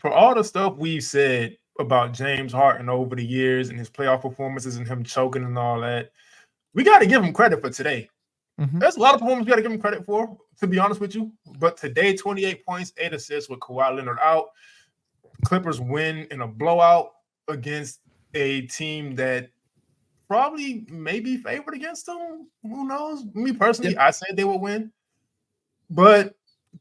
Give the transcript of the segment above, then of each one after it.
For all the stuff we've said about James Harden over the years and his playoff performances and him choking and all that, we got to give him credit for today. Mm-hmm. There's a lot of performances we got to give him credit for, to be honest with you. But today, 28 points, 8 assists with Kawhi Leonard out. Clippers win in a blowout against a team that probably may be favored against them. Who knows? Me personally, I said they would win. But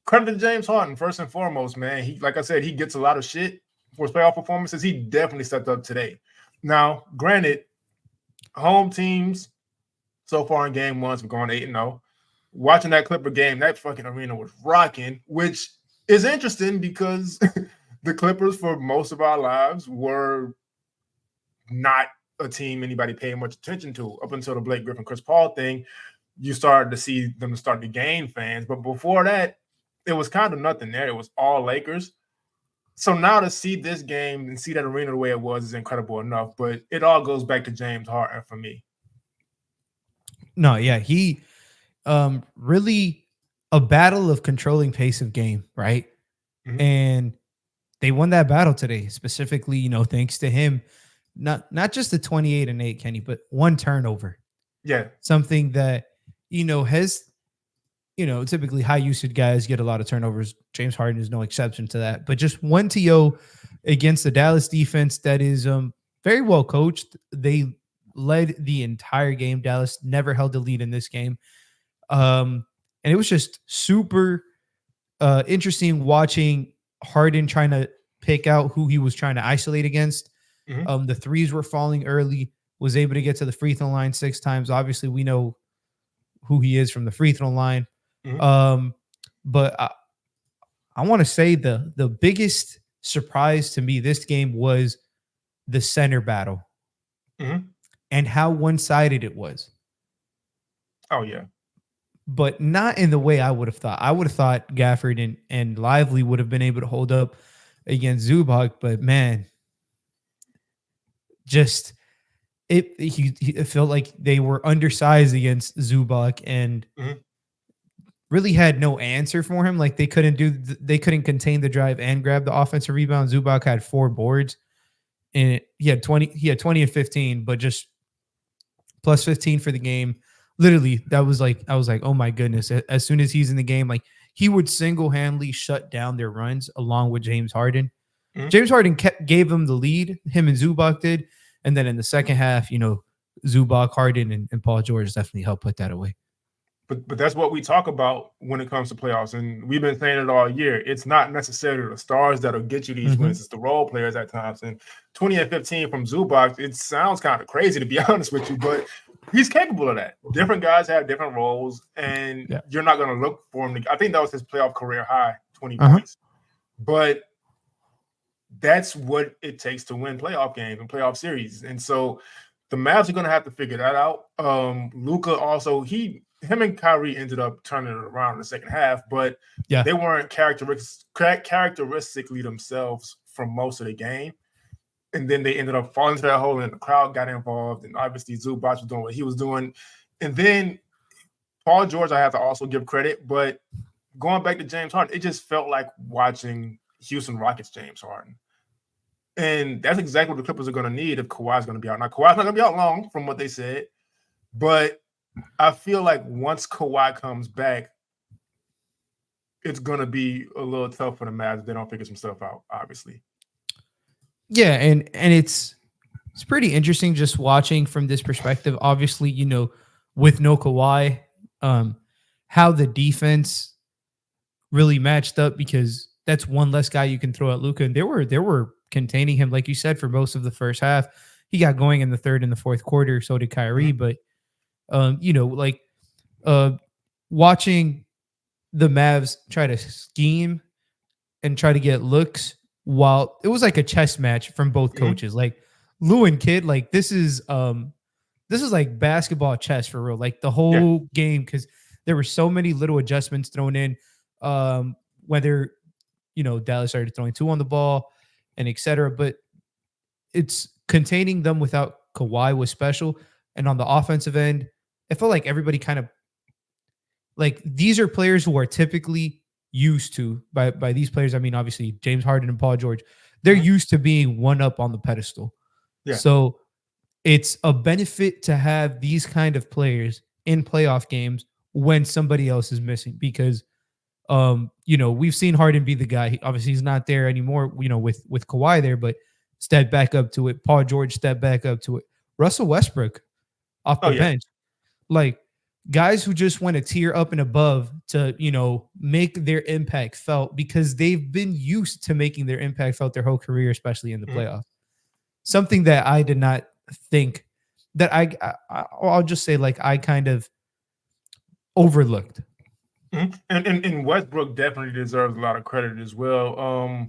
credit to James Harden, first and foremost, man. He, like I said, he gets a lot of shit for his playoff performances. He definitely stepped up today. Now, granted, home teams so far in game ones have gone 8-0. Watching that Clipper game, that fucking arena was rocking, which is interesting because the Clippers, for most of our lives, were not a team anybody paid much attention to up until the Blake Griffin, Chris Paul thing. You started to see them start to gain fans. But before that, it was kind of nothing there. It was all Lakers. So now to see this game and see that arena the way it was is incredible enough. But it all goes back to James Harden for me. No, yeah, he really a battle of controlling pace of game, right? Mhm. And they won that battle today, specifically, thanks to him. Not just the 28-8, Kenny, but one turnover. Yeah. Something that, has, typically high usage guys get a lot of turnovers. James Harden is no exception to that. But just one TO against the Dallas defense that is very well coached. They led the entire game. Dallas never held the lead in this game. And it was just super interesting watching Harden trying to pick out who he was trying to isolate against. Mhm. The threes were falling early, was able to get to the free throw line 6 times. Obviously, we know who he is from the free throw line. Mhm. But I want to say the biggest surprise to me this game was the center battle Mhm. and how one-sided it was. Oh, yeah. But not in the way I would have thought. I would have thought Gafford and Lively would have been able to hold up against Zubac, but man, just it felt like they were undersized against Zubac and Mhm. really had no answer for him. Like they couldn't contain the drive and grab the offensive rebound. Zubac had 4 boards and he had 20 and 15, but just plus 15 for the game. Literally, that was like, I was like, oh my goodness. As soon as he's in the game, like he would single-handedly shut down their runs along with James Harden. Mhm. James Harden gave them the lead, him and Zubac did. And then in the second half, Zubac, Harden, and Paul George definitely helped put that away. But that's what we talk about when it comes to playoffs. And we've been saying it all year. It's not necessarily the stars that'll get you these wins. It's the role players at times. And 20 and 15 from Zubac, it sounds kind of crazy to be honest with you, but he's capable of that. Different guys have different roles, and you're not going to look for him. I think that was his playoff career high, 20 points. But that's what it takes to win playoff games and playoff series. And so the Mavs are going to have to figure that out. Luka also, him and Kyrie ended up turning it around in the second half, but they weren't characteristically themselves for most of the game. And then they ended up falling into that hole, and the crowd got involved. And obviously, Zubac was doing what he was doing. And then Paul George, I have to also give credit, but going back to James Harden, it just felt like watching Houston Rockets James Harden. And that's exactly what the Clippers are going to need if Kawhi's going to be out. Now, Kawhi's not going to be out long from what they said, but I feel like once Kawhi comes back, it's going to be a little tough for the Mavs if they don't figure some stuff out, obviously. Yeah, and it's pretty interesting just watching from this perspective. Obviously, with no Kawhi, how the defense really matched up because that's one less guy you can throw at Luka. And they were containing him, like you said, for most of the first half. He got going in the third and the fourth quarter. So did Kyrie. But, watching the Mavs try to scheme and try to get looks while it was like a chess match from both coaches. Like Lou and Kid, like this is like basketball chess for real. Like the whole game, because there were so many little adjustments thrown in, whether, Dallas started throwing 2 on the ball and etc. But it's containing them without Kawhi was special. And on the offensive end, it felt like everybody kind of like these are players who are typically used to by these players. I mean, obviously James Harden and Paul George, they're Mhm. used to being one up on the pedestal. Yeah. So it's a benefit to have these kind of players in playoff games when somebody else is missing because we've seen Harden be the guy. Obviously, he's not there anymore, with Kawhi there, but step back up to it. Paul George step back up to it. Russell Westbrook off Oh the yeah. bench. Like guys who just went a tier up and above to, make their impact felt because they've been used to making their impact felt their whole career, especially in the Mhm. playoffs. Something that I did not think that I'll just say like I kind of overlooked. Mhm. And Westbrook definitely deserves a lot of credit as well.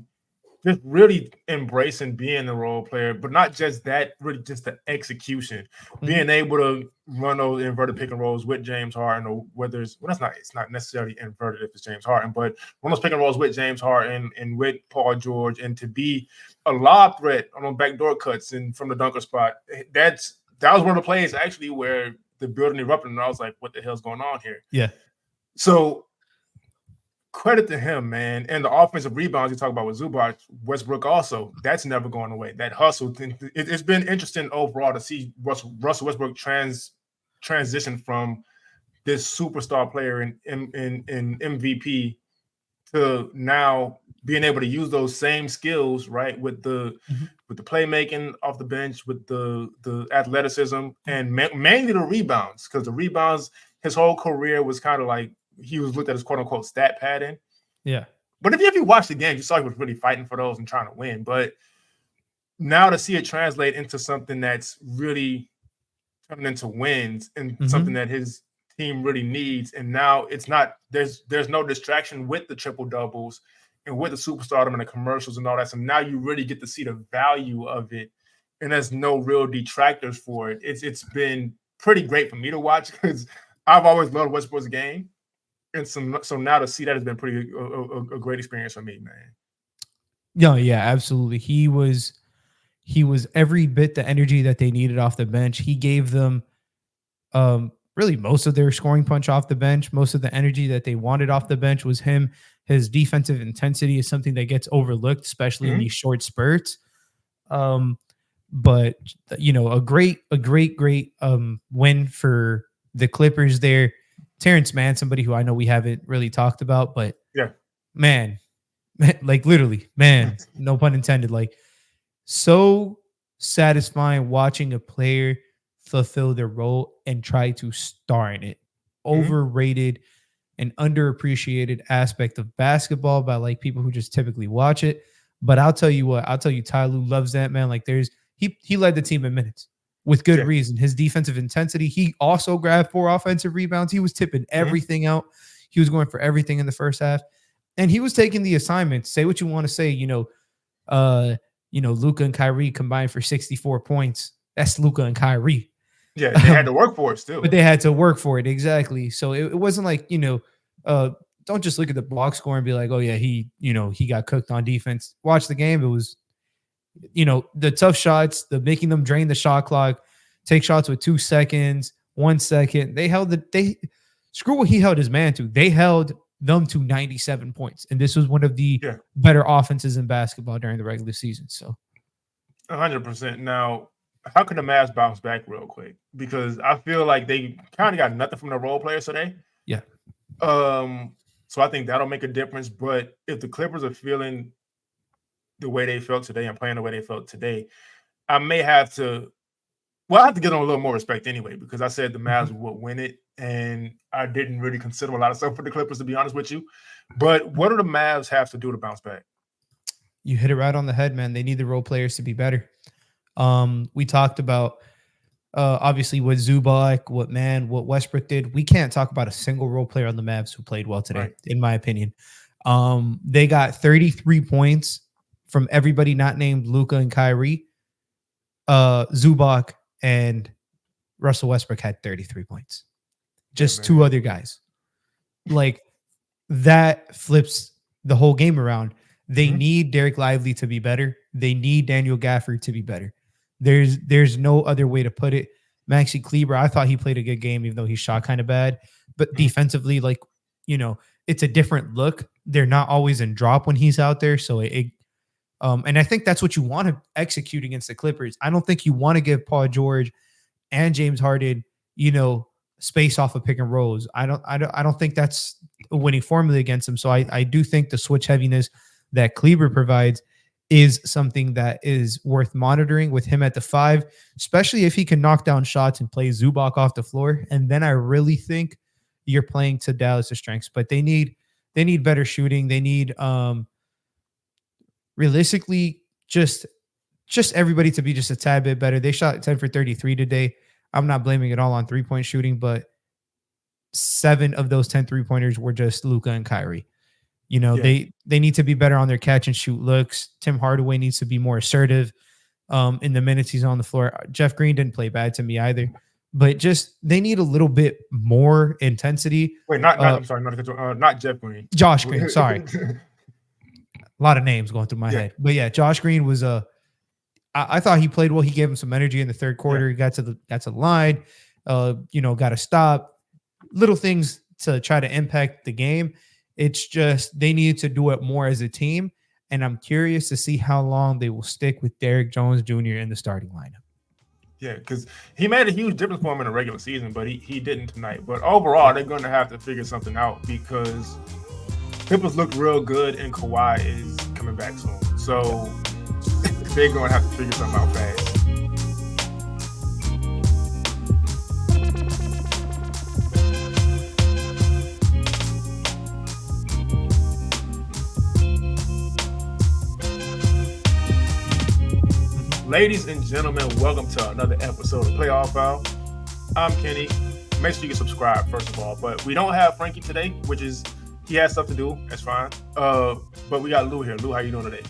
Just really embracing being a role player, but not just that, really just the execution, Mhm. being able to run those inverted pick and rolls with James Harden, or whether it's not necessarily inverted if it's James Harden, but run those pick and rolls with James Harden and with Paul George, and to be a lob threat on those backdoor cuts and from the dunker spot. That was one of the plays actually where the building erupted, and I was like, "What the hell's going on here?" Yeah. So credit to him, man. And the offensive rebounds you talk about with Zubac, Westbrook also, that's never going away. That hustle, it's been interesting overall to see Russell Westbrook transition from this superstar player in MVP to now being able to use those same skills, right, with the Mhm. playmaking off the bench, with the athleticism, and mainly the rebounds, because the rebounds, his whole career was kind of like he was looked at as quote unquote stat padding. Yeah. But if you watch the game, you saw he was really fighting for those and trying to win. But now to see it translate into something that's really turning into wins and something Mhm. that his team really needs, and now it's not there's no distraction with the triple doubles and with the superstardom and the commercials and all that. So now you really get to see the value of it, and there's no real detractors for it. It's been pretty great for me to watch because I've always loved Westbrook's game, and so now to see that has been pretty a great experience for me, man. No, yeah, absolutely. He was every bit the energy that they needed off the bench. He gave them really most of their scoring punch off the bench. Most of the energy that they wanted off the bench was him. His defensive intensity is something that gets overlooked, especially in Mhm. these short spurts. Um, but a great win for the Clippers there. Terrence Mann, somebody who I know we haven't really talked about, but Yeah. man, like literally, man, no pun intended. Like so satisfying watching a player fulfill their role and try to star in it. Mhm. Overrated and underappreciated aspect of basketball by like people who just typically watch it. But I'll tell you what, I'll tell you, Ty Lue loves that man. Like he led the team in minutes with good Yeah. reason. His defensive intensity. He also grabbed 4 offensive rebounds. He was tipping Mhm. everything out. He was going for everything in the first half, and he was taking the assignments. Say what you want to say. Uh, Luca and Kyrie combined for 64 points. That's Luca and Kyrie. Yeah, and they had to work for it But still. they had to work for it. Exactly. So it wasn't like, uh, don't just look at the box score and be like, oh yeah, he got cooked on defense. Watch the game. It was, the tough shots, the making them drain the shot clock, take shots with 2 seconds, 1 second. They screw what he held his man to. They held them to 97 points. And this was one of the Yeah, better offenses in basketball during the regular season. So 100%. Now, how can the Mavs bounce back real quick? Because I feel like they kind of got nothing from the role players today. yeah. So I think that'll make a difference. But if the Clippers are feeling the way they felt today and playing the way they felt today, I may have to. Well, I have to get on a little more respect anyway, because I said the Mavs Mhm. would win it, and I didn't really consider a lot of stuff for the Clippers, to be honest with you. But what do the Mavs have to do to bounce back? You hit it right on the head, man. They need the role players to be better. We talked about obviously what Zubac, what Westbrook did. We can't talk about a single role player on the Mavs who played well today, Right. in my opinion. They got 33 points from everybody not named Luca and Kyrie. Zubac and Russell Westbrook had 33 points. Yeah, Just two man. other guys. Like that flips the whole game around. They Mhm. need Derek Lively to be better. They need Daniel Gafford to be better. There's no other way to put it. Maxi Kleber, I thought he played a good game, even though he shot kind of bad. But Mhm. defensively, like, it's a different look. They're not always in drop when he's out there. So and I think that's what you want to execute against the Clippers. I don't think you want to give Paul George and James Harden, space off of pick and rolls. I don't think that's a winning formula against them. So I do think the switch heaviness that Kleber provides is something that is worth monitoring with him at the 5, especially if he can knock down shots and play Zubac off the floor. And then I really think you're playing to Dallas' strengths, but they need better shooting. They need realistically just everybody to be just a tad bit better. They shot 10 for 33 today. I'm not blaming it all on 3-point shooting, but 7 of those 10 3-pointers were just Luka and Kyrie. They need to be better on their catch and shoot looks. Tim Hardaway needs to be more assertive in the minutes he's on the floor. Jeff Green didn't play bad to me either, but just they need a little bit more intensity. Wait, I'm sorry, not Jeff Green. Josh Green, sorry. A lot of names going through my head. But yeah, Josh Green was I thought he played well. He gave him some energy in the third quarter. He got to the line, got to stop. Little things to try to impact the game. It's just they need to do it more as a team, and I'm curious to see how long they will stick with Derrick Jones Jr. in the starting lineup. Yeah, because he made a huge difference for him in the regular season, but he didn't tonight. But overall, they're going to have to figure something out because Clippers look real good, and Kawhi is coming back soon. So they're going to have to figure something out fast. Ladies and gentlemen, welcome to another episode of Playoff Foul. I'm Kenny. Make sure you can subscribe, first of all. But we don't have Frankie today, which is he has stuff to do. That's fine. But we got Lou here. Lou, how you doing today?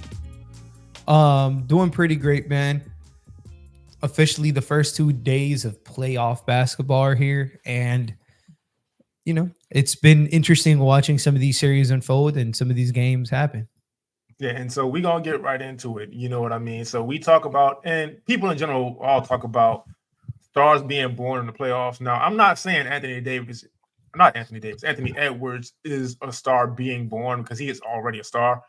Doing pretty great, man. Officially, the first 2 days of playoff basketball are here, and it's been interesting watching some of these series unfold and some of these games happen. Yeah, and so we're going to get right into it. You know what I mean? So we talk about, and people in general all talk about stars being born in the playoffs. Now, I'm not saying Anthony Edwards is a star being born because he is already a star,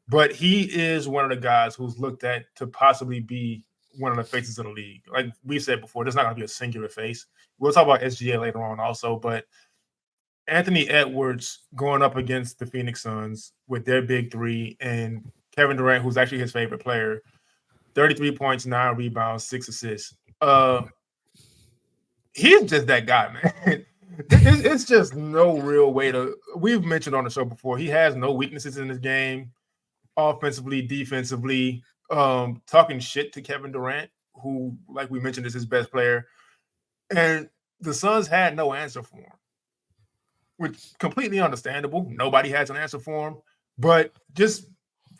but he is one of the guys who's looked at to possibly be one of the faces of the league. Like we said before, there's not going to be a singular face. We'll talk about SGA later on also, but Anthony Edwards going up against the Phoenix Suns with their big 3 and Kevin Durant, who's actually his favorite player, 33 points, 9 rebounds, 6 assists. He's just that guy, man. It's just no real way to – we've mentioned on the show before, he has no weaknesses in his game, offensively, defensively, talking shit to Kevin Durant, who, like we mentioned, is his best player. And the Suns had no answer for him, which completely understandable. Nobody has an answer for him. But just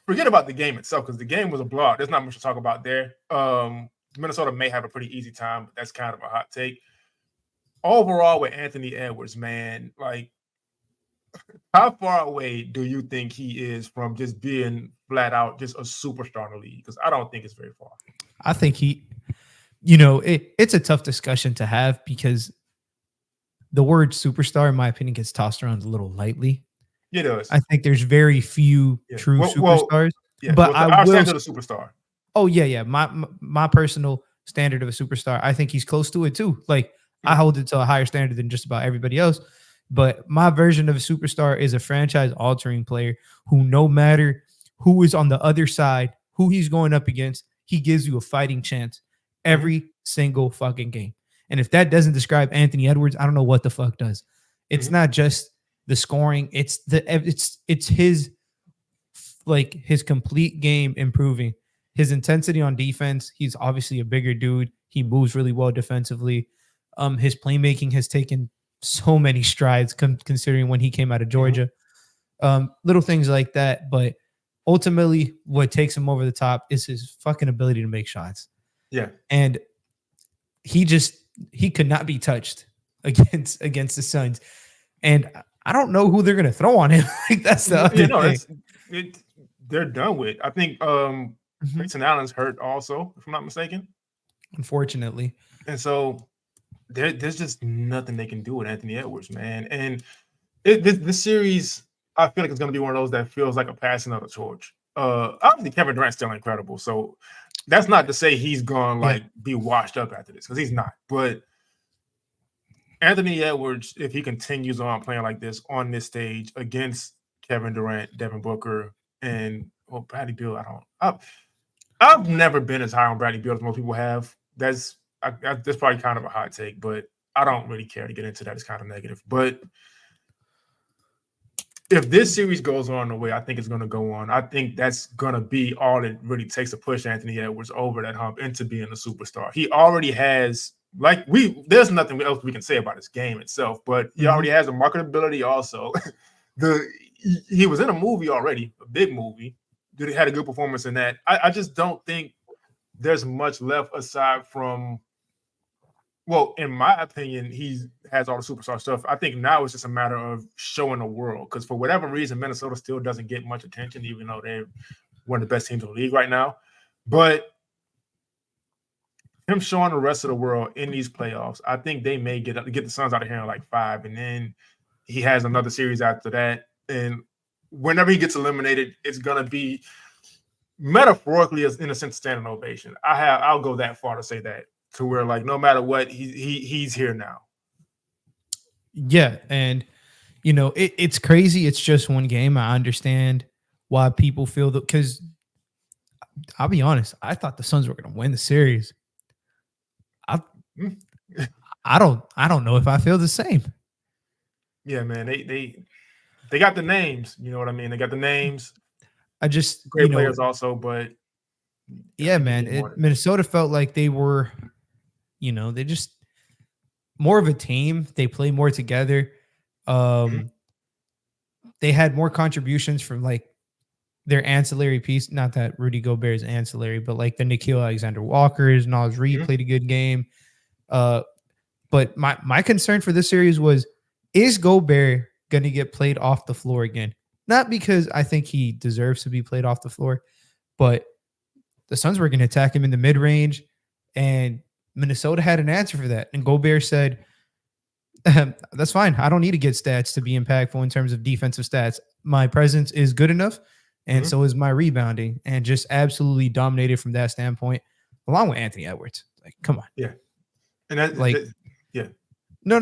forget about the game itself because the game was a blowout. There's not much to talk about there. Minnesota may have a pretty easy time, but that's kind of a hot take. Overall, with Anthony Edwards, man, like, how far away do you think he is from just being flat out just a superstar in the league? Because I don't think it's very far. I think it's a tough discussion to have because the word superstar, in my opinion, gets tossed around a little lightly. It does. I think there's very few true superstars. But our standard of superstar. Oh, yeah. My personal standard of a superstar, I think he's close to it too. Like, I hold it to a higher standard than just about everybody else. But my version of a superstar is a franchise-altering player who, no matter who is on the other side, who he's going up against, he gives you a fighting chance every single fucking game. And if that doesn't describe Anthony Edwards, I don't know what the fuck does. It's not just the scoring; it's his complete game improving. His intensity on defense. He's obviously a bigger dude. He moves really well defensively. His playmaking has taken so many strides considering when he came out of Georgia. Little things like that, but ultimately, what takes him over the top is his fucking ability to make shots. Yeah, and he could not be touched against the Suns. And I don't know who they're going to throw on him. Like, that's the other thing. They're done with. I think Grayson Allen's hurt also, if I'm not mistaken. Unfortunately. And so there's just nothing they can do with Anthony Edwards, man. And this series, I feel like it's going to be one of those that feels like a passing of the torch. Obviously, Kevin Durant's still incredible, so that's not to say he's going to like be washed up after this because he's not. But Anthony Edwards, if he continues on playing like this on this stage against Kevin Durant, Devin Booker, and Bradley Beal, I've never been as high on Bradley Beal as most people have. That's probably kind of a hot take, but I don't really care to get into that. It's kind of negative. But if this series goes on the way I think it's going to go on, I think that's going to be all it really takes to push Anthony Edwards over that hump into being a superstar. He already has, there's nothing else we can say about his game itself, but he already has a marketability also. He was in a movie already, a big movie. He had a good performance in that. I just don't think there's much left aside from, well, in my opinion, he has all the superstar stuff. I think now it's just a matter of showing the world because for whatever reason, Minnesota still doesn't get much attention, even though they're one of the best teams in the league right now. But him showing the rest of the world in these playoffs, I think they may get the Suns out of here in like 5, and then he has another series after that. And whenever he gets eliminated, it's gonna be metaphorically, in a sense, standing ovation. I'll go that far to say that. To where, like, no matter what, he's here now. Yeah, and it's crazy. It's just one game. I understand why people feel that, because I'll be honest, I thought the Suns were going to win the series. I don't know if I feel the same. Yeah, man, they got the names. You know what I mean? They got the names. I just great players also, but yeah, man, Minnesota felt like they were. They just more of a team. They play more together. They had more contributions from like their ancillary piece. Not that Rudy Gobert is ancillary, but like the Nickeil Alexander-Walkers, Naz Reid played a good game. But my concern for this series was, is Gobert going to get played off the floor again? Not because I think he deserves to be played off the floor, but the Suns were going to attack him in the mid-range, and Minnesota had an answer for that. And Gobert said, that's fine. I don't need to get stats to be impactful in terms of defensive stats. My presence is good enough, and so is my rebounding, and just absolutely dominated from that standpoint, along with Anthony Edwards. Like, come on. Yeah. And yeah. No.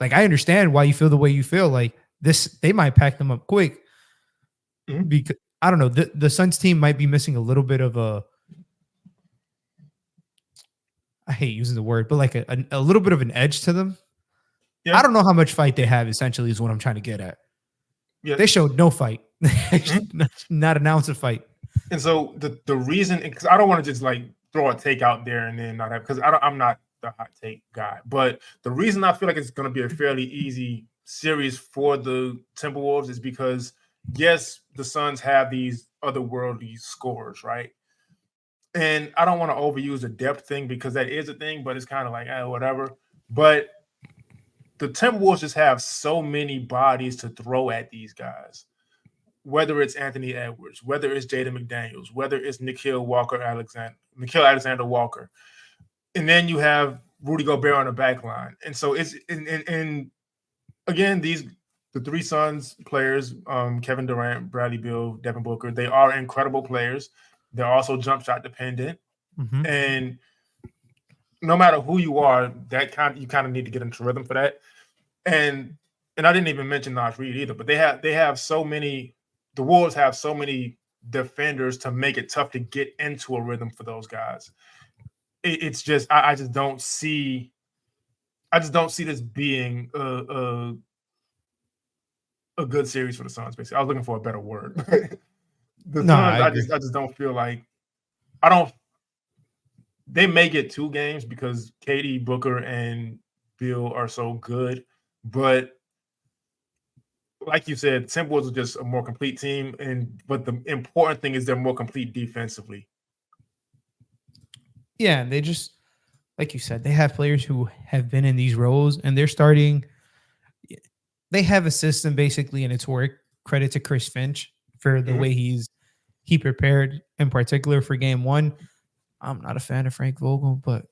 Like I understand why you feel the way you feel. Like this, they might pack them up quick because I don't know. The Suns team might be missing a little bit of I hate using the word, but like a little bit of an edge to them. Yeah. I don't know how much fight they have, essentially, is what I'm trying to get at. Yeah. They showed no fight. Not an ounce of fight. And so the reason, because I don't want to just like throw a take out there and then not have, because I'm not the hot take guy, but the reason I feel like it's going to be a fairly easy series for the Timberwolves is because, yes, the Suns have these otherworldly scores, right? And I don't want to overuse the depth thing because that is a thing, but it's kind of like, whatever. But the Timberwolves just have so many bodies to throw at these guys, whether it's Anthony Edwards, whether it's Jaden McDaniels, whether it's Nickeil Alexander Walker. And then you have Rudy Gobert on the back line. And so it's and again, the three Suns players, Kevin Durant, Bradley Beal, Devin Booker, they are incredible players. They're also jump shot dependent. And no matter who you are, you kind of need to get into rhythm for that. And I didn't even mention Naz Reid either, but they have so many, the Wolves have so many defenders to make it tough to get into a rhythm for those guys. It's just I just don't see this being a good series for the Suns. Basically, I was looking for a better word. Suns, I just don't feel like they may get 2 games because KD, Booker, and Beal are so good, but like you said, Timberwolves are just a more complete team, but the important thing is they're more complete defensively. Yeah, they just, like you said, they have players who have been in these roles, and they're starting. They have a system basically, and it's work. Credit to Chris Finch for the way he prepared, in particular for Game 1. I'm not a fan of Frank Vogel, but it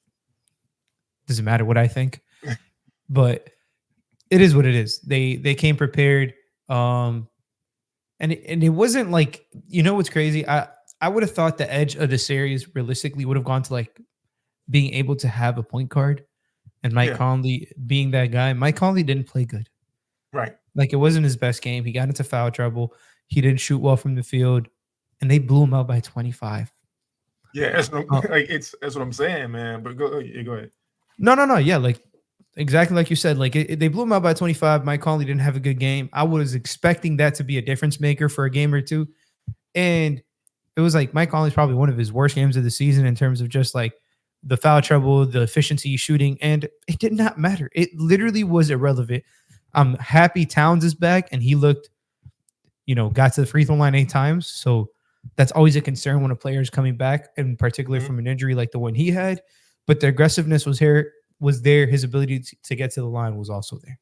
doesn't matter what I think. But it is what it is. They came prepared. And it wasn't like, what's crazy? I would have thought the edge of the series realistically would have gone to like being able to have a point guard and Mike Yeah. Conley being that guy. Mike Conley didn't play good. Right. Like it wasn't his best game. He got into foul trouble. He didn't shoot well from the field, and they blew him out by 25. Yeah, that's what I'm saying, man. But go ahead. No. Yeah, like exactly like you said. Like they blew him out by 25. Mike Conley didn't have a good game. I was expecting that to be a difference maker for a game or two, and it was like Mike Conley's probably one of his worst games of the season in terms of just like the foul trouble, the efficiency shooting, and it did not matter. It literally was irrelevant. I'm happy Towns is back, and he looked, got to the free throw line 8 times. So that's always a concern when a player is coming back, in particular from an injury like the one he had. But the aggressiveness was there. His ability to get to the line was also there.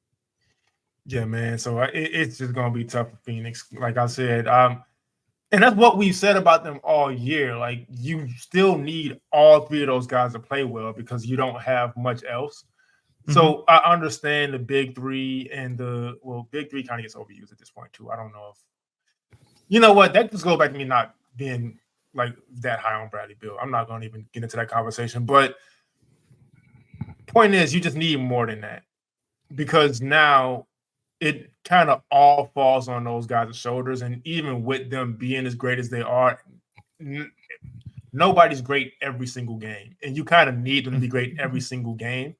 Yeah, man. So it's just gonna be tough for Phoenix, like I said. And that's what we've said about them all year. Like you still need all 3 of those guys to play well because you don't have much else. So I understand the big 3 and big 3 kind of gets overused at this point too. I don't know if that just goes back to me not being like that high on Bradley Beal. I'm not going to even get into that conversation. But point is, you just need more than that because now it kind of all falls on those guys' shoulders. And even with them being as great as they are, nobody's great every single game, and you kind of need them to be great every single game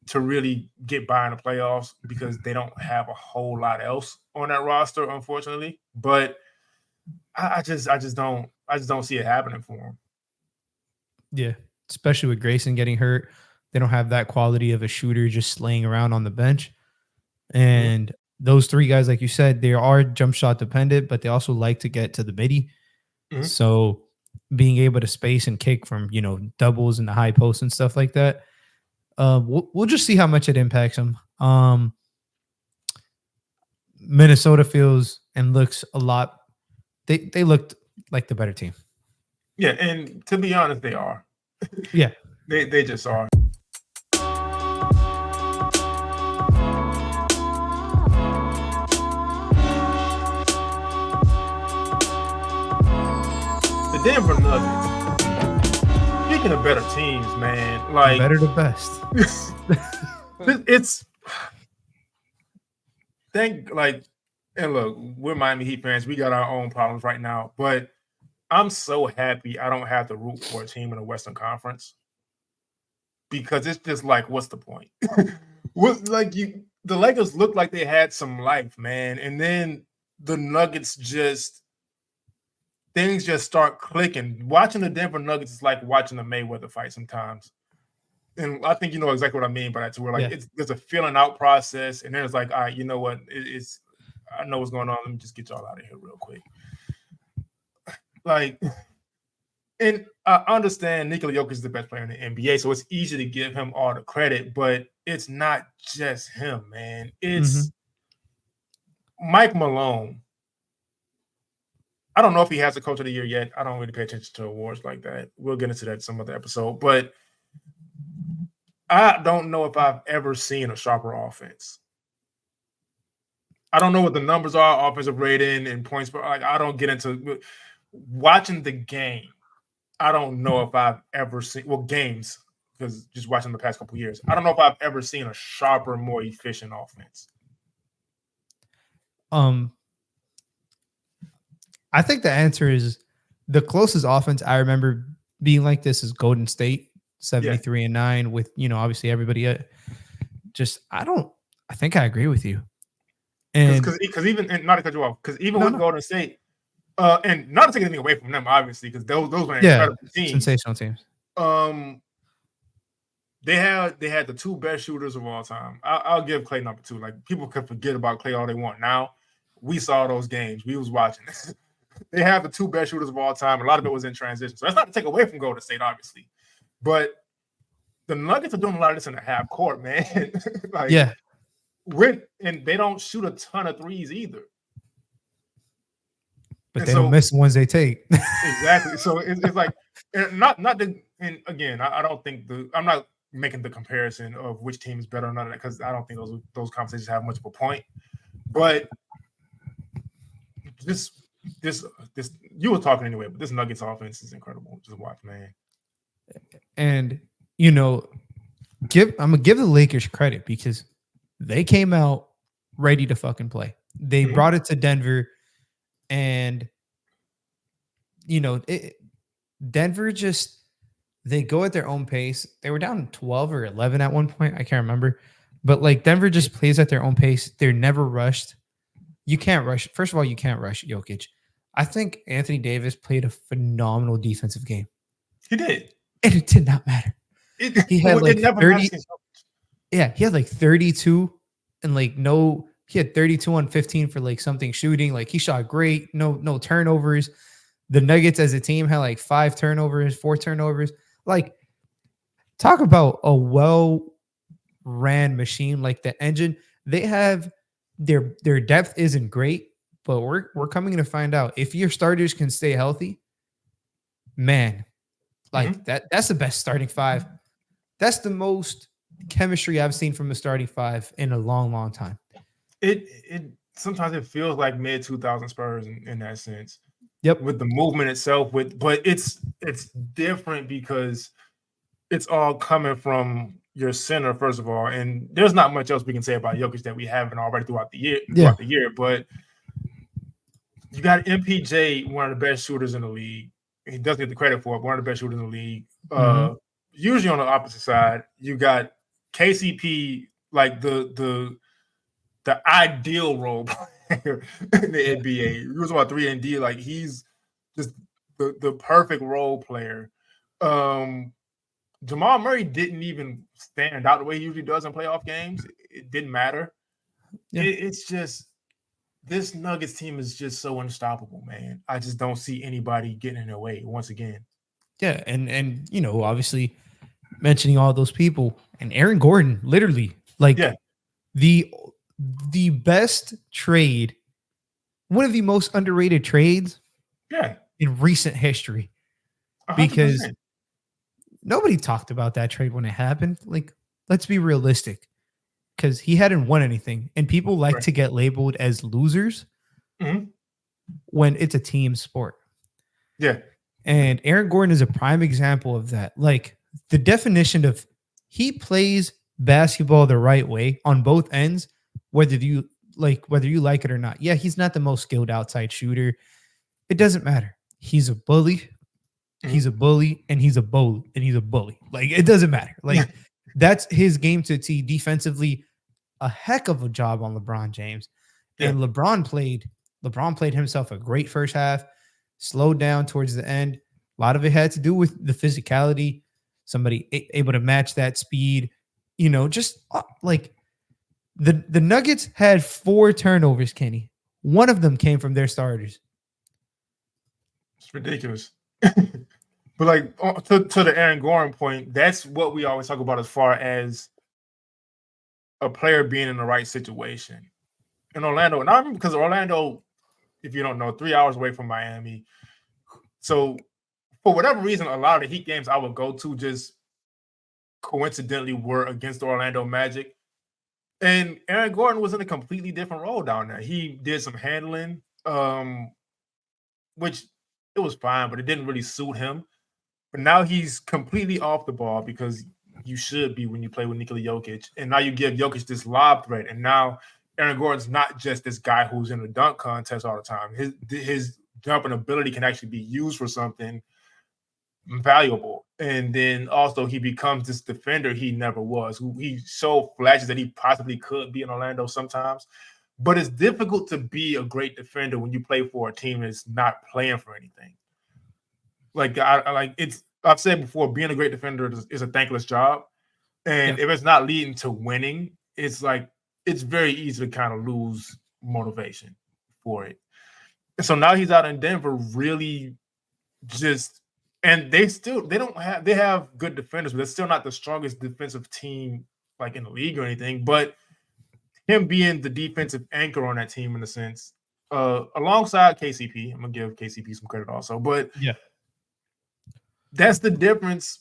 to really get by in the playoffs because they don't have a whole lot else on that roster, unfortunately. But I just don't see it happening for them. Yeah, especially with Grayson getting hurt, they don't have that quality of a shooter just laying around on the bench. And those 3 guys, like you said, they are jump shot dependent, but they also like to get to the midi. So being able to space and kick from doubles in the high post and stuff like that. We'll just see how much it impacts them. Minnesota feels and looks a lot. They looked like the better team. Yeah, and to be honest, they are. Yeah, they just are. The Denver Nuggets. Speaking of better teams, man, like better the best. And look, we're Miami Heat fans. We got our own problems right now, but I'm so happy I don't have to root for a team in the Western Conference because it's just like, what's the point? The Lakers looked like they had some life, man, and then the Nuggets things just start clicking. Watching the Denver Nuggets is like watching a Mayweather fight sometimes. And I think you know exactly what I mean by that. To where there's a feeling out process, and then it's like, all right, you know what? I know what's going on. Let me just get y'all out of here real quick. And I understand Nikola Jokic is the best player in the NBA, so it's easy to give him all the credit, but it's not just him, man. It's Mike Malone. I don't know if he has a coach of the year yet. I don't really pay attention to awards like that. We'll get into that some other episode, but I don't know if I've ever seen a sharper offense. I don't know what the numbers are, offensive rating and points, but I don't get into watching the game. I don't know if I've ever seen games because just watching the past couple of years. I don't know if I've ever seen a sharper, more efficient offense. I think the answer is the closest offense I remember being like this is Golden State, 73-9 with, obviously everybody. I think I agree with you. And because even and not to cut you off, because even with Golden State, and not to take anything away from them, obviously, because those were incredible teams, sensational teams. They had the 2 best shooters of all time. I'll give Klay number 2. Like people can forget about Klay all they want. Now we saw those games. We was watching. They have the 2 best shooters of all time. A lot of it was in transition. So that's not to take away from Golden State, obviously. But the Nuggets are doing a lot of this in the half court, man. And they don't shoot a ton of threes either. But they don't miss the ones they take. Exactly. So it's like, not the, and again, I don't think I'm not making the comparison of which team is better or none of that because I don't think those conversations have much of a point. But this you were talking anyway, but this Nuggets offense is incredible. Just watch, man. And I'm gonna give the Lakers credit because they came out ready to fucking play. They brought it to Denver, and Denver just they go at their own pace. They were down 12 or 11 at one point. I can't remember. But like Denver just plays at their own pace. They're never rushed. You can't rush. First of all, you can't rush Jokic. I think Anthony Davis played a phenomenal defensive game. He did. And it did not matter. He had like 30. Yeah, he had like 32 and he had 32 on 15 for like something shooting. Like he shot great. No turnovers. The Nuggets as a team had like 4 turnovers. Like talk about a well-ran machine. Like the engine, they have their depth isn't great, but we're coming to find out if your starters can stay healthy, man, like that's the best starting five. That's the most chemistry I've seen from a starting five in a long, long time. It sometimes it feels like mid 2000 Spurs in that sense. Yep. With the movement itself, but it's different because it's all coming from your center, first of all, and there's not much else we can say about Jokic that we haven't already throughout the year. But you got MPJ, one of the best shooters in the league. He doesn't get the credit for it, but one of the best shooters in the league. Usually on the opposite side, you got KCP, like the ideal role player in the NBA. He was about 3-and-D, like he's just the perfect role player. Jamal Murray didn't even stand out the way he usually does in playoff games. It didn't matter. Yeah. It's just this Nuggets team is just so unstoppable, man. I just don't see anybody getting in their way once again. Yeah, and obviously mentioning all those people and Aaron Gordon, literally, the best trade, one of the most underrated trades, in recent history, 100%. Because nobody talked about that trade when it happened. Like, let's be realistic, because he hadn't won anything, and people like to get labeled as losers when it's a team sport. Yeah. And Aaron Gordon is a prime example of that. Like the definition of he plays basketball the right way on both ends, whether you like it or not. Yeah, he's not the most skilled outside shooter. It doesn't matter. He's a bully. He's a bully, and he's a bully, and he's a bully. Like it doesn't matter. Like that's his game to see defensively. A heck of a job on LeBron James. And LeBron played himself a great first half, slowed down towards the end. A lot of it had to do with the physicality, somebody able to match that speed, just like the Nuggets had 4 turnovers, Kenny. One of them came from their starters. It's ridiculous. But like to the Aaron Gordon point, that's what we always talk about as far as a player being in the right situation. In Orlando, not because Orlando, if you don't know, 3 hours away from Miami. So for whatever reason, a lot of the Heat games I would go to just coincidentally were against the Orlando Magic. And Aaron Gordon was in a completely different role down there. He did some handling, which it was fine, but it didn't really suit him. But now he's completely off the ball because you should be when you play with Nikola Jokic. And now you give Jokic this lob threat. And now Aaron Gordon's not just this guy who's in the dunk contest all the time. His jumping ability can actually be used for something valuable. And then also he becomes this defender he never was. He so flashes that he possibly could be in Orlando sometimes. But it's difficult to be a great defender when you play for a team that's not playing for anything. Like I've said before, being a great defender is a thankless job. And if it's not leading to winning, it's very easy to kind of lose motivation for it. And so now he's out in Denver really just, and they have good defenders, but they're still not the strongest defensive team like in the league or anything. But him being the defensive anchor on that team in a sense, alongside KCP, I'm gonna give KCP some credit also, but that's the difference.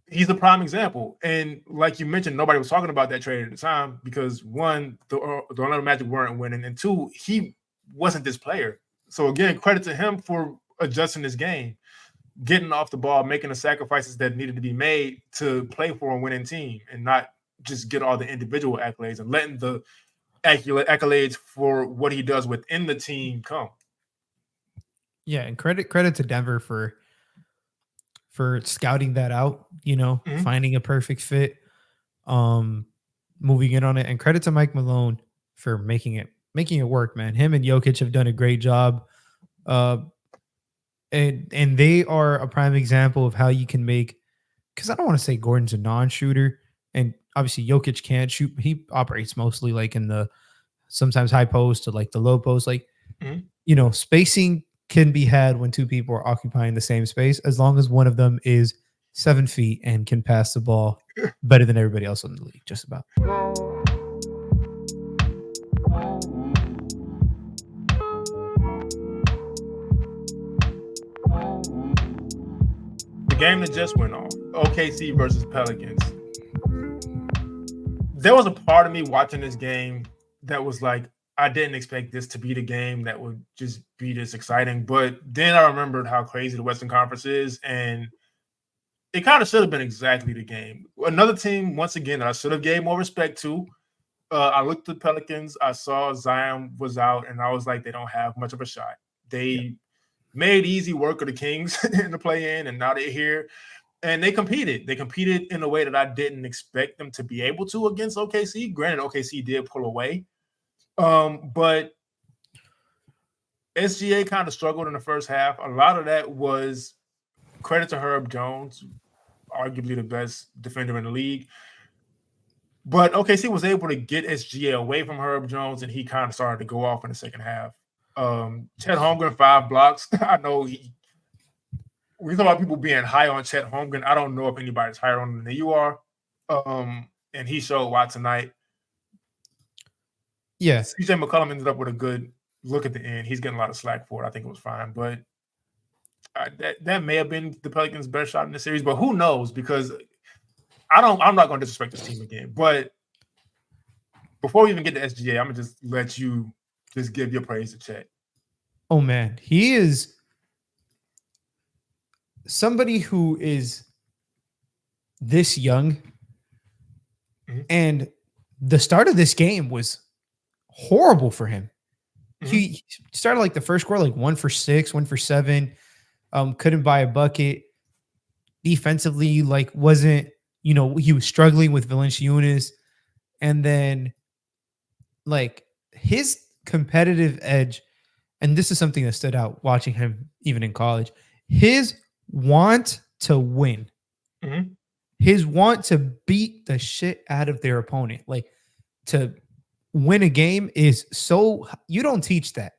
He's a prime example. And like you mentioned, nobody was talking about that trade at the time because one, the Orlando Magic weren't winning, and two, he wasn't this player. So again, credit to him for adjusting this game, getting off the ball, making the sacrifices that needed to be made to play for a winning team and not just get all the individual accolades and letting the accolades for what he does within the team come. Yeah, and credit to Denver for scouting that out, finding a perfect fit, moving in on it, and credit to Mike Malone for making it work, man. Him and Jokic have done a great job. And they are a prime example of how you can make, because I don't want to say Gordon's a non-shooter, and obviously Jokic can't shoot. He operates mostly like in the sometimes high post to like the low post. Like, spacing can be had when two people are occupying the same space, as long as one of them is 7 feet and can pass the ball better than everybody else in the league, just about. The game that just went on, OKC versus Pelicans. There was a part of me watching this game that was like, I didn't expect this to be the game that would just be this exciting. But then I remembered how crazy the Western Conference is, and it kind of should have been exactly the game. Another team, once again, that I should have gave more respect to. I looked at the Pelicans. I saw Zion was out, and I was like, they don't have much of a shot. They made easy work of the Kings in the play-in, and now they're here. And they competed. They competed in a way that I didn't expect them to be able to against OKC. Granted, OKC did pull away. But SGA kind of struggled in the first half. A lot of that was credit to Herb Jones, arguably the best defender in the league. But OKC was able to get SGA away from Herb Jones, and he kind of started to go off in the second half. Chet Holmgren, 5 blocks. I know we talk about people being high on Chet Holmgren. I don't know if anybody's higher on him than you are. And he showed why tonight. Yeah. CJ McCollum ended up with a good look at the end. He's getting a lot of slack for it. I think it was fine. But that may have been the Pelicans' best shot in the series. But who knows? Because I'm not going to disrespect this team again. But before we even get to SGA, I'm going to just let you just give your praise to Chet. Oh, man. He is somebody who is this young. And the start of this game was horrible for him. He started like the first quarter, like 1 for 6, 1 for 7. Couldn't buy a bucket. Defensively, like wasn't, he was struggling with Valanciunas. And then like his competitive edge, and this is something that stood out watching him even in college, his want to win. His want to beat the shit out of their opponent, like to win a game, is so, you don't teach that.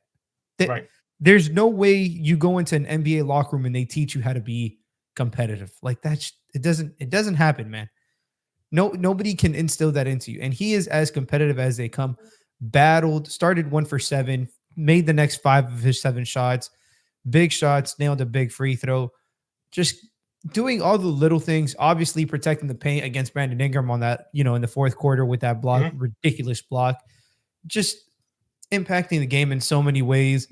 Right. There's no way you go into an NBA locker room and they teach you how to be competitive. Like it doesn't happen, man. Nobody can instill that into you. And he is as competitive as they come. Battled, started 1 for 7, made the next 5 of his 7 shots, big shots, nailed a big free throw. Just doing all the little things, obviously protecting the paint against Brandon Ingram on that, in the fourth quarter with that block, ridiculous block, just impacting the game in so many ways.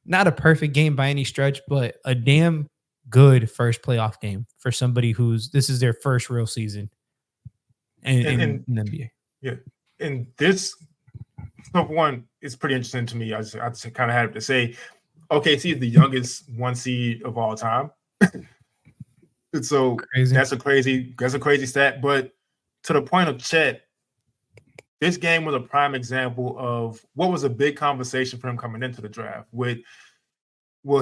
Not a perfect game by any stretch, but a damn good first playoff game for somebody this is their first real season in the NBA. Yeah. And this, number one, is pretty interesting to me. I just kind of have to say, OKC is the youngest 1 seed of all time. So crazy. That's a crazy stat. But to the point of Chet, this game was a prime example of what was a big conversation for him coming into the draft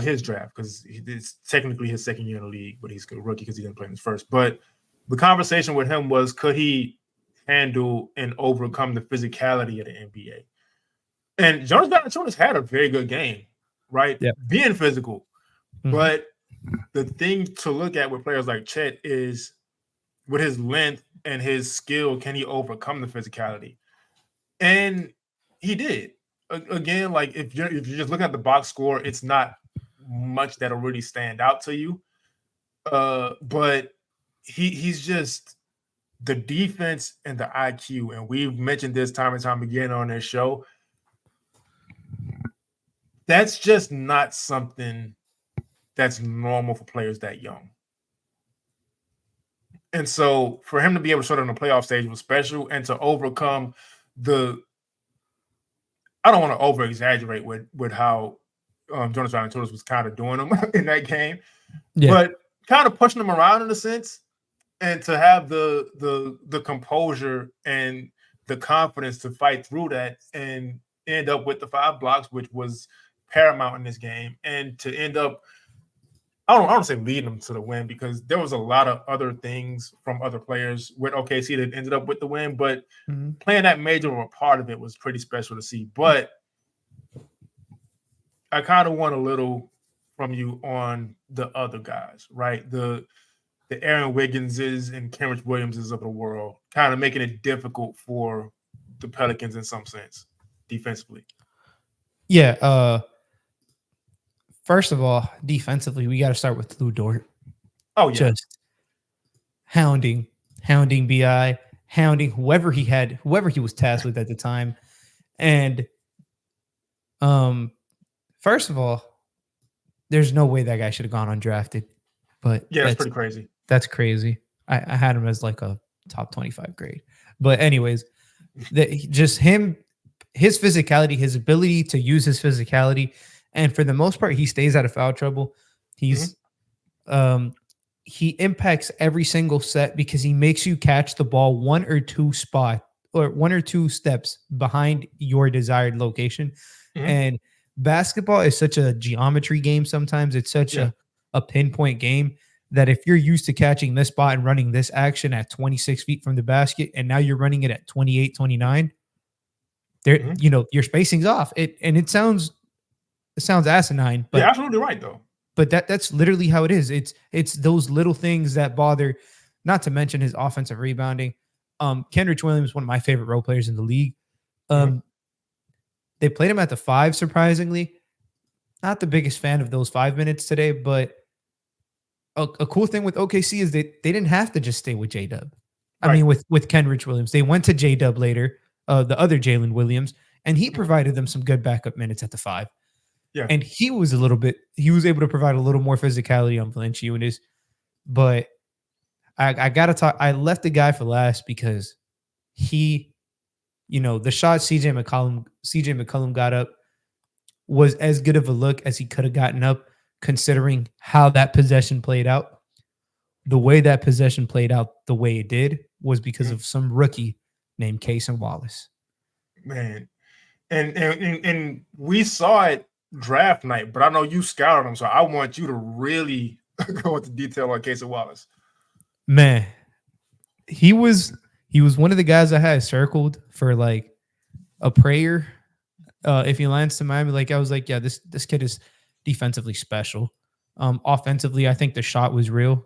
his draft, because it's technically his second year in the league, but he's a rookie because he didn't play in his first. But the conversation with him was, could he handle and overcome the physicality of the NBA? And Jonas Valanciunas had a very good game, right? Yeah. Being physical. But the thing to look at with players like Chet is, with his length and his skill, can he overcome the physicality? And he did. Again, like if you're just looking at the box score, it's not much that'll really stand out to you. But he's just the defense and the IQ, and we've mentioned this time and time again on this show. that's just not something that's normal for players that young. And so for him to be able to show it on the playoff stage was special, and to overcome the, I don't want to over exaggerate with how Jonas Valanciunas was kind of doing them in that game, but kind of pushing them around in a sense, and to have the composure and the confidence to fight through that and end up with the 5 blocks, which was paramount in this game, and to end up, I don't say leading them to the win, because there was a lot of other things from other players with OKC that ended up with the win, but playing that major of a part of it was pretty special to see. But I kind of want a little from you on the other guys, right? The Aaron Wigginses and Kenrich Williamses of the world, kind of making it difficult for the Pelicans in some sense defensively. Yeah. First of all, defensively, we got to start with Lou Dort. Oh, yeah. Just hounding BI, hounding whoever he was tasked with at the time. And first of all, there's no way that guy should have gone undrafted. But yeah, that's pretty crazy. That's crazy. I had him as like a top 25 grade. But anyways, just him, his physicality, his ability to use his physicality, and for the most part, he stays out of foul trouble. He's he impacts every single set because he makes you catch the ball one or two steps behind your desired location. And basketball is such a geometry game. Sometimes it's such a pinpoint game that if you're used to catching this spot and running this action at 26 feet from the basket, and now you're running it at 28, 29, there, your spacing's off. It sounds asinine, but you're absolutely right though. But that's literally how it is. It's those little things that bother, not to mention his offensive rebounding. Kenrich Williams, one of my favorite role players in the league. They played him at the 5, surprisingly. Not the biggest fan of those 5 minutes today, but a cool thing with OKC is they didn't have to just stay with J-Dub. I mean, with Kenrich Williams, they went to J-Dub later, the other Jalen Williams, and he provided them some good backup minutes at the 5. Yeah. And he was able to provide a little more physicality on Valanciunas, but I got to talk. I left the guy for last because he, the shot CJ McCollum got up was as good of a look as he could have gotten up, considering how that possession played out. The way that possession played out the way it did was because of some rookie named Cason Wallace. Man. And we saw it draft night, but I know you scouted him, so I want you to really go into detail on Cason Wallace. Man, he was one of the guys I had circled for like a prayer. If he lands to Miami, like I was like, yeah, this kid is defensively special. Offensively, I think the shot was real.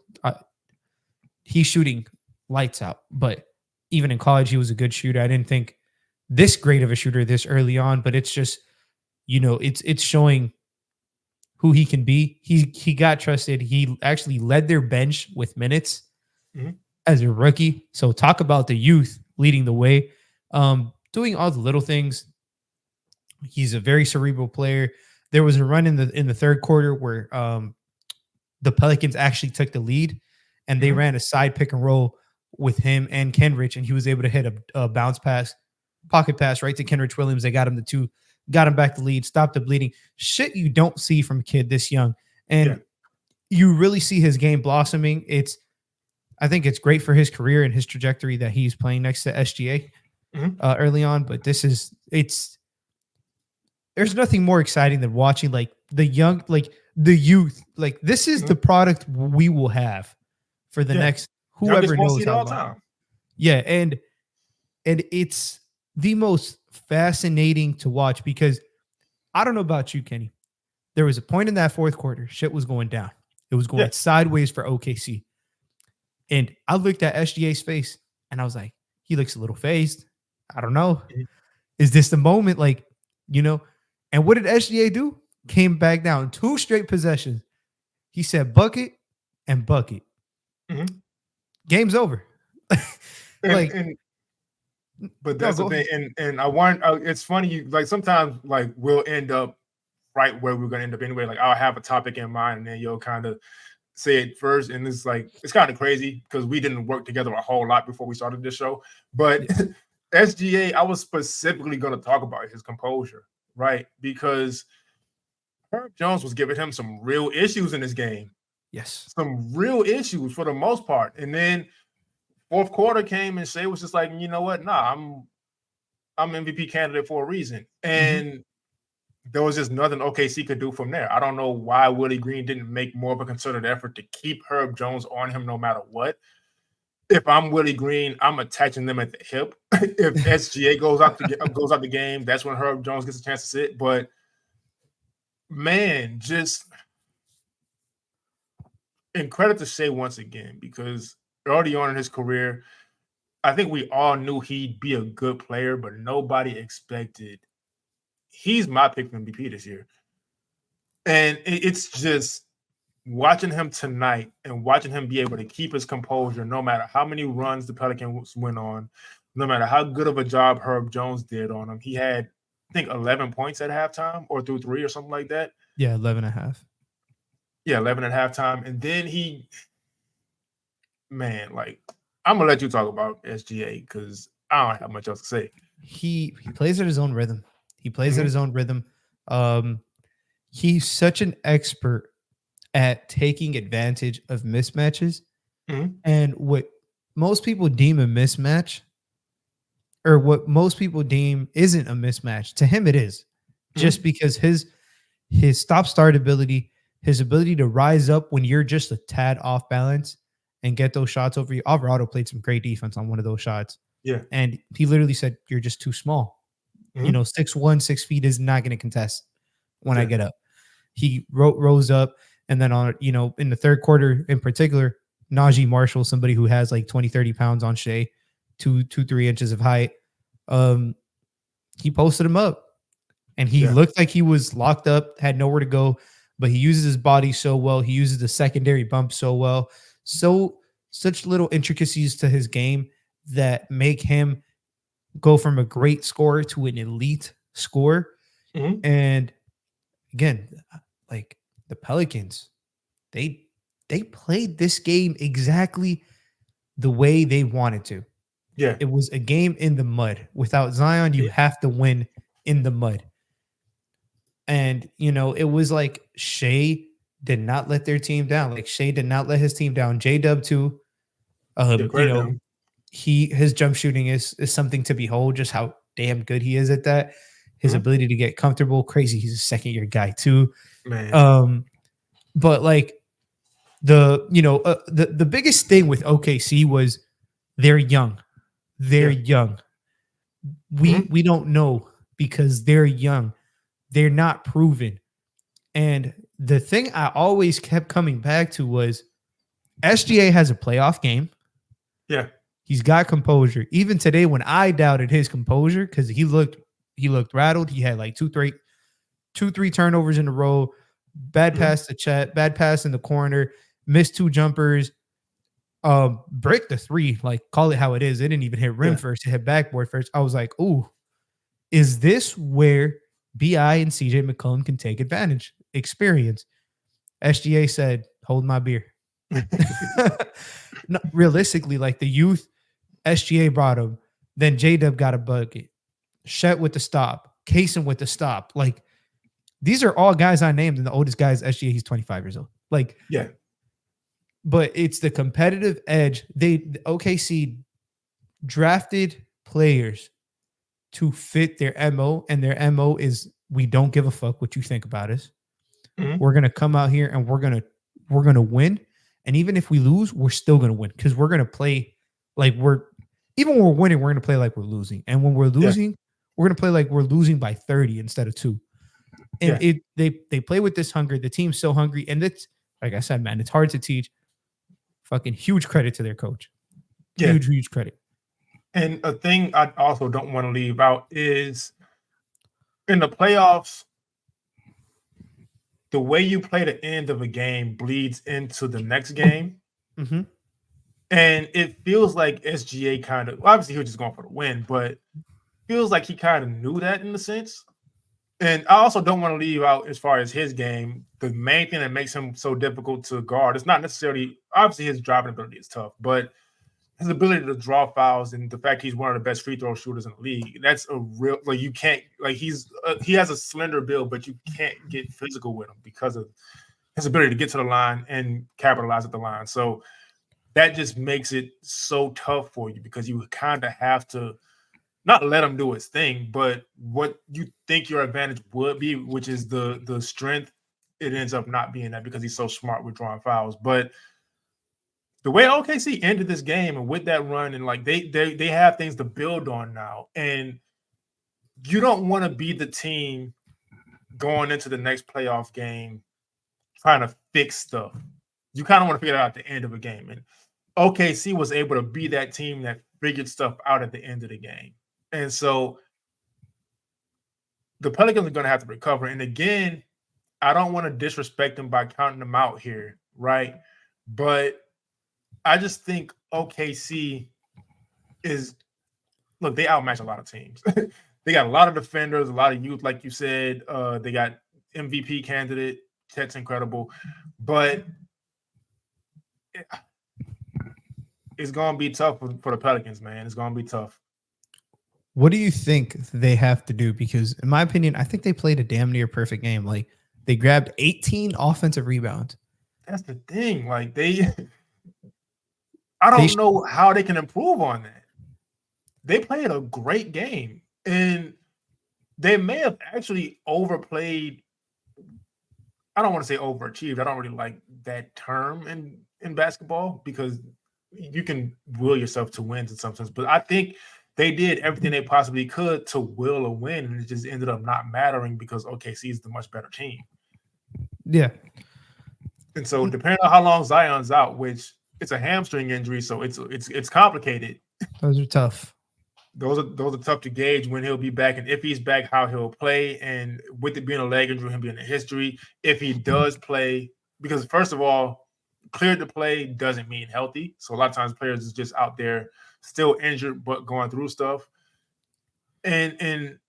He's shooting lights out, but even in college, he was a good shooter. I didn't think this great of a shooter this early on, but it's just, it's showing who he can be. He got trusted. He actually led their bench with minutes as a rookie. So talk about the youth leading the way, doing all the little things. He's a very cerebral player. There was a run in the third quarter where the Pelicans actually took the lead, and they ran a side pick and roll with him and Kenrich, and he was able to hit a bounce pass, pocket pass right to Kenrich Williams. They got him got him back the lead, stopped the bleeding. Shit you don't see from a kid this young. And you really see his game blossoming. I think it's great for his career and his trajectory that he's playing next to SGA early on. But there's nothing more exciting than watching like the youth. Like this is the product we will have for the next whoever knows how long. Yeah, and it's the most fascinating to watch because I don't know about you, Kenny. There was a point in that fourth quarter, shit was going down. It was going sideways for OKC. And I looked at SGA's face and I was like, he looks a little phased. I don't know. Is this the moment? Like, and what did SGA do? Came back down 2 straight possessions. He said bucket and bucket. Game's over. But that's the thing, and I want. It's funny, like sometimes, like we'll end up right where we're gonna end up anyway. Like I'll have a topic in mind, and then you'll kind of say it first. And it's like it's kind of crazy because we didn't work together a whole lot before we started this show. But SGA, I was specifically gonna talk about his composure, right? Because Herb Jones was giving him some real issues in this game. Yes. Some real issues for the most part. And then fourth quarter came and Shai was just like, you know what? Nah, I'm MVP candidate for a reason. And there was just nothing OKC could do from there. I don't know why Willie Green didn't make more of a concerted effort to keep Herb Jones on him no matter what. If I'm Willie Green, I'm attaching them at the hip. If SGA goes out the game, that's when Herb Jones gets a chance to sit. But man, just and credit to Shai once again, because early on in his career, I think we all knew he'd be a good player, but nobody expected. He's my pick for MVP this year. And it's just watching him tonight and watching him be able to keep his composure no matter how many runs the Pelicans went on, no matter how good of a job Herb Jones did on him. He had, I think, 11 points at halftime or through 3 or something like that. Yeah, 11 and a half. Yeah, 11 at halftime. And then like, I'm going to let you talk about SGA because I don't have much else to say. He plays at his own rhythm. He plays at his own rhythm. He's such an expert at taking advantage of mismatches. And what most people deem a mismatch, or what most people deem isn't a mismatch, to him it is. Just because his stop-start ability, his ability to rise up when you're just a tad off balance and get those shots over you. Alvarado played some great defense on one of those shots. Yeah. And he literally said, you're just too small. 6'1", 6 feet is not going to contest when I get up. He rose up, and then in the third quarter in particular, Najee Marshall, somebody who has like 20, 30 pounds on Shai, 3 inches of height, he posted him up, and he looked like he was locked up, had nowhere to go, but he uses his body so well. He uses the secondary bump so well. Such little intricacies to his game that make him go from a great scorer to an elite scorer. And again, like the Pelicans, they played this game exactly the way they wanted to. Yeah. It was a game in the mud. Without Zion, you have to win in the mud. And, it was like Shai did not let their team down. Like Shai did not let his team down. J-Dub too. His jump shooting is something to behold, just how damn good he is at that. His ability to get comfortable, crazy. He's a second-year guy too. Man. But like the biggest thing with OKC was they're young. They're young. We don't know because they're young. They're not proven. And the thing I always kept coming back to was SGA has a playoff game. Yeah. He's got composure. Even today when I doubted his composure because he looked rattled. He had like 2-3 turnovers in a row, bad pass to Chet, bad pass in the corner, missed 2 jumpers, break the 3, like call it how it is. It didn't even hit rim first, it hit backboard first. I was like, ooh, is this where BI and CJ McCollum can take advantage? Experience. SGA said, hold my beer. No, realistically, like the youth, SGA brought him. Then J-Dub got a bucket. Shet with the stop. Kaysen with the stop. Like, these are all guys I named, and the oldest guy is SGA. He's 25 years old. Like, yeah. But it's the competitive edge. The OKC drafted players to fit their MO, and their MO is we don't give a fuck what you think about us. We're gonna come out here and we're gonna win. And even if we lose, we're still gonna win because we're gonna play like even when we're winning, we're gonna play like we're losing. And when we're losing, we're gonna play like we're losing by 30 instead of 2. And they play with this hunger. The team's so hungry, and it's like I said, man, it's hard to teach. Fucking huge credit to their coach. Huge credit. And a thing I also don't want to leave out is in the playoffs, the way you play the end of a game bleeds into the next game. And it feels like SGA kind of, obviously he was just going for the win, but feels like he kind of knew that in a sense. And I also don't want to leave out as far as his game. The main thing that makes him so difficult to guard is not necessarily obviously his driving ability is tough, but his ability to draw fouls and the fact he's one of the best free throw shooters in the league. That's a real like you can't like he has a slender build, but you can't get physical with him because of his ability to get to the line and capitalize at the line. So that just makes it so tough for you because you kind of have to not let him do his thing, but what you think your advantage would be, which is the strength, it ends up not being that because he's so smart with drawing fouls. But the way OKC ended this game and with that run, and like they have things to build on now, and you don't want to be the team going into the next playoff game trying to fix stuff. You kind of want to figure it out at the end of a game, and OKC was able to be that team that figured stuff out at the end of the game. And so the Pelicans are going to have to recover. And again, I don't want to disrespect them by counting them out here, right? But I just think OKC is – look, they outmatch a lot of teams. They got a lot of defenders, a lot of youth, like you said. They got MVP candidate. Chet's incredible. But it's going to be tough for the Pelicans, man. It's going to be tough. What do you think they have to do? Because in my opinion, I think they played a damn near perfect game. Like they grabbed 18 offensive rebounds. That's the thing. Like I don't know how they can improve on that. They played a great game and they may have actually overplayed. I don't want to say overachieved. I don't really like that term in basketball because you can will yourself to wins in some sense, but I think they did everything they possibly could to will a win, and it just ended up not mattering because OKC is the much better team. Yeah. And so depending on how long Zion's out, which it's a hamstring injury, so it's complicated. Those are tough. Those are tough to gauge when he'll be back, and if he's back, how he'll play. And with it being a leg injury, him being a history, if he does play, because first of all, cleared to play doesn't mean healthy. So a lot of times players is just out there still injured but going through stuff. And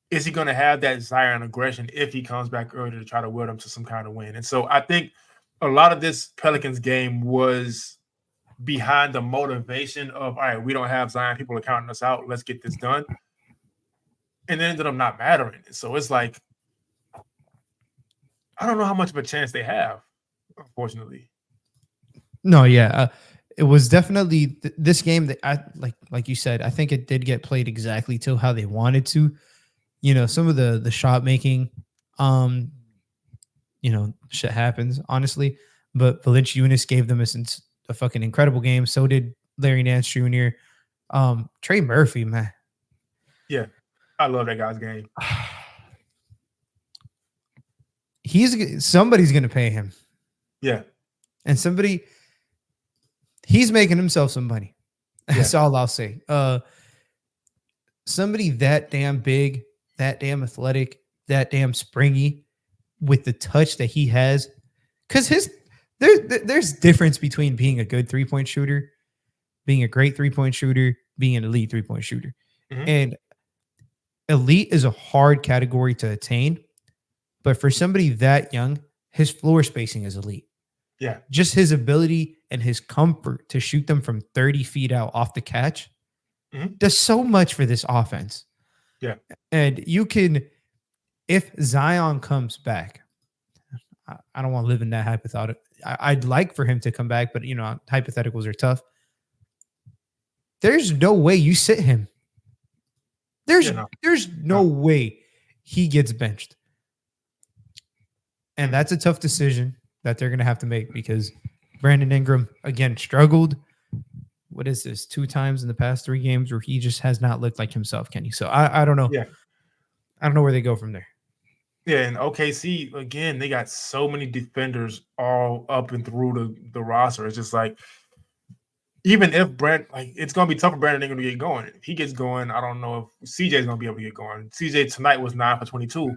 is he going to have that Zion aggression if he comes back early to try to will them to some kind of win? And so I think a lot of this Pelicans game was behind the motivation of, all right, we don't have Zion. People are counting us out. Let's get this done. And it ended up not mattering. So it's like, I don't know how much of a chance they have, unfortunately. No, yeah. It was definitely this game that I like you said, I think it did get played exactly to how they wanted to. You know, some of the shot making, shit happens, honestly. But Valanciunas gave them a fucking incredible game. So did Larry Nance Jr. Trey Murphy, man. Yeah, I love that guy's game. Somebody's gonna pay him. Yeah. And he's making himself some money. That's all I'll say. Somebody that damn big, that damn athletic, that damn springy with the touch that he has. Because there's difference between being a good 3-point shooter, being a great 3-point shooter, being an elite 3-point shooter. Mm-hmm. And elite is a hard category to attain. But for somebody that young, his floor spacing is elite. Yeah. Just his ability and his comfort to shoot them from 30 feet out off the catch does so much for this offense. Yeah. And you can, if Zion comes back, I don't want to live in that hypothetical. I'd like for him to come back, but, hypotheticals are tough. There's no way you sit him. There's no way he gets benched. And that's a tough decision that they're going to have to make because Brandon Ingram, again, struggled. What is this? 2 times in the past 3 games where he just has not looked like himself, Kenny. So I don't know. Yeah. I don't know where they go from there. Yeah, and OKC, again, they got so many defenders all up and through the roster. It's just like, even if it's going to be tough for Brandon Ingram to get going. If he gets going, I don't know if CJ's going to be able to get going. CJ tonight was 9 for 22.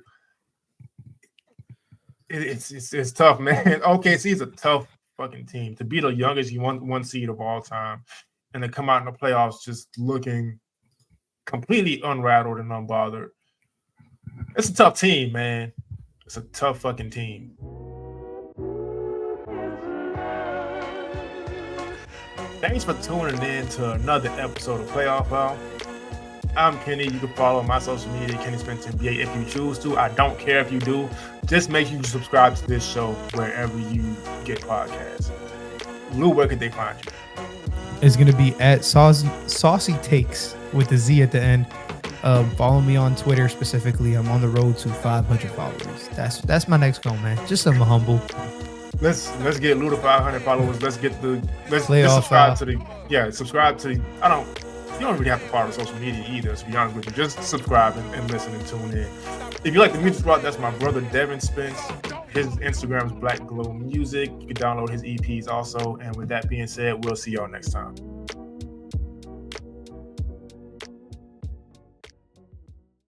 It's tough, man. OKC is a tough fucking team. To be the youngest one seed of all time and to come out in the playoffs just looking completely unrattled and unbothered. It's a tough team, man. It's a tough fucking team. Thanks for tuning in to another episode of Playoff Foul. I'm Kenny. You can follow my social media, Kenny Spencer NBA, if you choose to. I don't care if you do. Just make sure you subscribe to this show wherever you get podcasts. Lou, where could they find you? It's going to be at Saucy Takes with the Z at the end. Follow me on Twitter specifically. I'm on the road to 500 followers. That's my next goal, man. Just something humble. Let's get Lou to 500 followers. Let's subscribe to the subscribe to the, you don't really have to follow social media either, to be honest with you. Just subscribe and listen and tune in. If you like the music rock, that's my brother Devin Spence. His Instagram is BlackGlowMusic. You can download his EPs also. And with that being said, we'll see y'all next time.